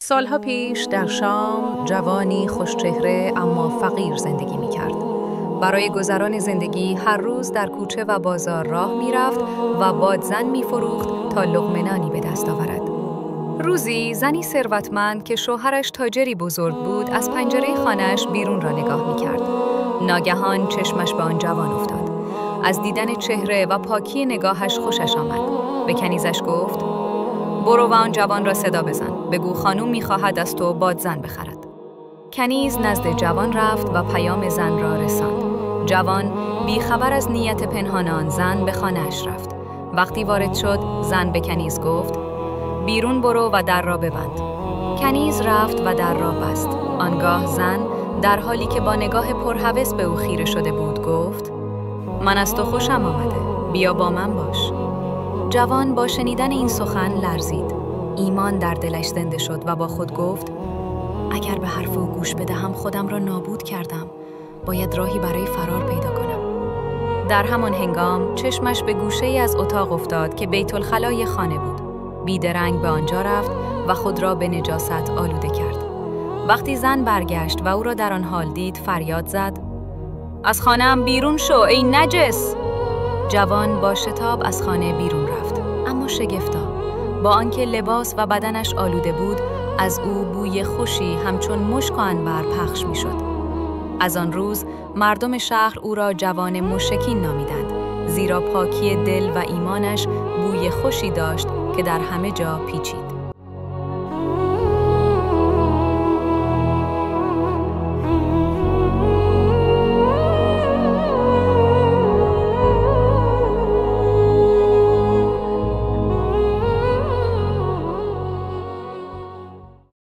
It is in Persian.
سالها پیش در شام جوانی خوشچهره اما فقیر زندگی می‌کرد. برای گذران زندگی هر روز در کوچه و بازار راه می‌رفت و بادزن می‌فروخت تا لقمه نانی به دست آورد. روزی زنی ثروتمند که شوهرش تاجری بزرگ بود از پنجره خانه‌اش بیرون را نگاه می‌کرد. ناگهان چشمش به آن جوان افتاد. از دیدن چهره و پاکی نگاهش خوشش آمد. به کنیزش گفت: برو و آن جوان را صدا بزن. بگو خانوم می‌خواهد از تو بادزن بخرد. کنیز نزد جوان رفت و پیام زن را رساند. جوان بیخبر از نیت پنهان آن زن به خانه‌اش رفت. وقتی وارد شد، زن به کنیز گفت: بیرون برو و در را ببند. کنیز رفت و در را بست. آنگاه زن در حالی که با نگاه پرهوس به او خیره شده بود گفت: من از تو خوشم آمده. بیا با من باش. جوان با شنیدن این سخن لرزید. ایمان در دلش زنده شد و با خود گفت: اگر به حرف او گوش بدهم خودم را نابود کردم. باید راهی برای فرار پیدا کنم. در همان هنگام چشمش به گوشه‌ای از اتاق افتاد که بیت الخلای خانه بود. بیدرنگ به آنجا رفت و خود را به نجاست آلوده کرد. وقتی زن برگشت و او را در آن حال دید فریاد زد: از خانه‌ام بیرون شو ای نجس! جوان با شتاب از خانه بیرون رفت، اما شگفتا با آنکه لباس و بدنش آلوده بود از او بوی خوشی همچون مشک و عنبر پخش می‌شد. از آن روز مردم شهر او را جوان مشکین نامیدند، زیرا پاکی دل و ایمانش بوی خوشی داشت که در همه جا پیچید.